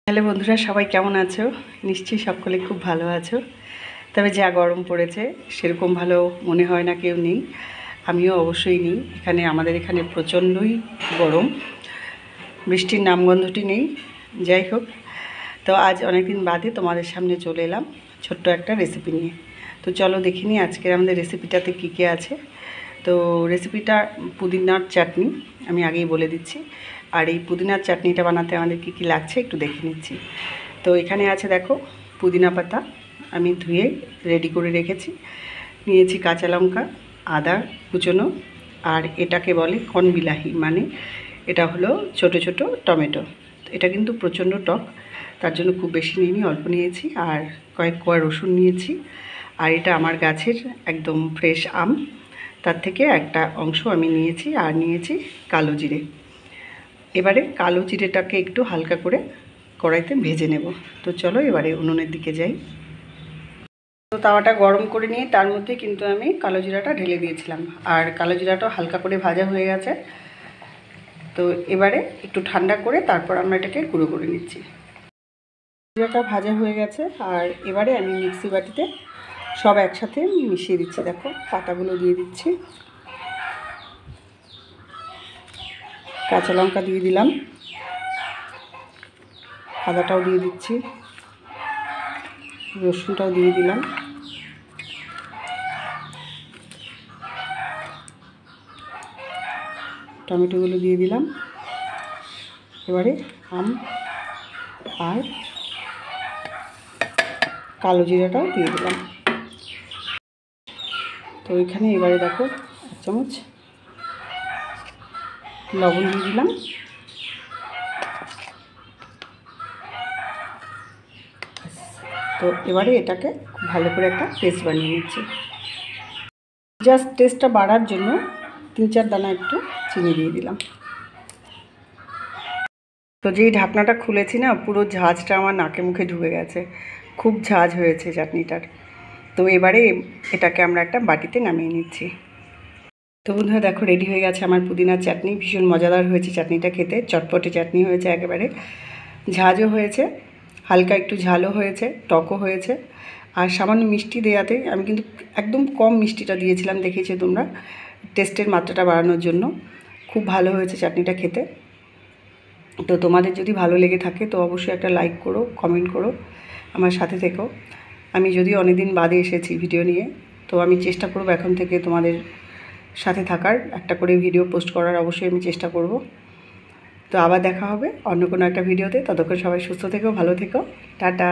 Hello বন্ধুরা, সবাই কেমন আছো? নিশ্চয়ই সকলে খুব ভালো আছো। তবে যা গরম পড়েছে সেরকম ভালো মনে হয় না কেউ নেই, আমিও অবশ্যই নেই। আমাদের এখানে প্রচণ্ডই গরম, বৃষ্টির নামগন্ধটি নেই। যাই হোক, তো আজ অনেক দিন বাদে তোমাদের সামনে চলে এলাম ছোট্ট একটা রেসিপি নিয়ে। তো চলো দেখে নিই আজকের আমাদের রেসিপিটাতে কী কী আছে। তো রেসিপিটা পুদিনার চাটনি, আমি আগেই বলে দিচ্ছি। আর এই পুদিনার চাটনিটা বানাতে আমাদের কী কী লাগছে একটু দেখে নিচ্ছি। তো এখানে আছে দেখো পুদিনা পাতা, আমি ধুয়ে রেডি করে রেখেছি। নিয়েছি কাঁচা লঙ্কা, আদা কুচনো, আর এটাকে বলে কনবিলাহি, মানে এটা হলো ছোট ছোট টমেটো। এটা কিন্তু প্রচণ্ড টক, তার জন্য খুব বেশি নিইনি, অল্প নিয়েছি। আর কয়েক কোয়া রসুন নিয়েছি। আর এটা আমার গাছের একদম ফ্রেশ আম, তার থেকে একটা অংশ আমি নিয়েছি। আর নিয়েছি কালো জিরে। এবারে কালো জিরেটাকে একটু হালকা করে কড়াইতে ভেজে নেব। তো চলো এবারে উনুনের দিকে যাই। তো তাওয়াটা গরম করে নিয়ে তার মধ্যে কিন্তু আমি কালো জিরাটা ঢেলে দিয়েছিলাম, আর কালো জিরাটাও হালকা করে ভাজা হয়ে গেছে। তো এবারে একটু ঠান্ডা করে তারপর আমরা এটাকে গুঁড়ো করে নিচ্ছি। জিরাটা ভাজা হয়ে গেছে, আর এবারে আমি মিক্সি বাটিতে সব একসাথে মিশিয়ে দিচ্ছি। দেখো পাতাগুলো দিয়ে দিচ্ছি, কাঁচা লঙ্কা দিয়ে দিলাম, আদাটাও দিয়ে দিচ্ছি, রসুনটাও দিয়ে দিলাম, টমেটোগুলো দিয়ে দিলাম। এবারে আম আর কালো জিরাটাও দিয়ে দিলাম। তো এখানে এবারে দেখো 1 চামচ লবণ দিয়ে দিলাম। তো এবারে এটাকে খুব ভালো করে একটা পেস্ট বানিয়ে নিচ্ছি। জাস্ট টেস্টটা বাড়ার জন্য 3-4 দানা একটু চিনি দিয়ে দিলাম। তো যেই ঢাকনাটা খুলেছি না, পুরো ঝাঁঝটা আমার নাকে মুখে ঢুকে গেছে, খুব ঝাঁঝ হয়েছে চাটনিটার। তো এবারে এটাকে আমরা একটা বাটিতে নামিয়ে নিচ্ছি। তো বন্ধুরা দেখো রেডি হয়ে গেছে আমার পুদিনার চাটনি। ভীষণ মজাদার হয়েছে চাটনিটা খেতে, চটপটে চাটনি হয়েছে, একেবারে ঝাঁঝও হয়েছে, হালকা একটু ঝালও হয়েছে, টকও হয়েছে। আর সামান্য মিষ্টি দেওয়াতে আমি কিন্তু একদম কম মিষ্টিটা দিয়েছিলাম, দেখেছো তোমরা, টেস্টের মাত্রাটা বাড়ানোর জন্য। খুব ভালো হয়েছে চাটনিটা খেতে। তো তোমাদের যদি ভালো লেগে থাকে তো অবশ্যই একটা লাইক করো, কমেন্ট করো, আমার সাথে থেকো। আমি যদিও অনেকদিন বাদে এসেছি ভিডিও নিয়ে, তো আমি চেষ্টা করব এখন থেকে তোমাদের সাথে থাকার, একটা করে ভিডিও পোস্ট করার অবশ্যই আমি চেষ্টা করব। তো আবার দেখা হবে অন্য কোনো একটা ভিডিওতে। ততক্ষণ সবাই সুস্থ থেকো, ভালো থেকো, টাটা।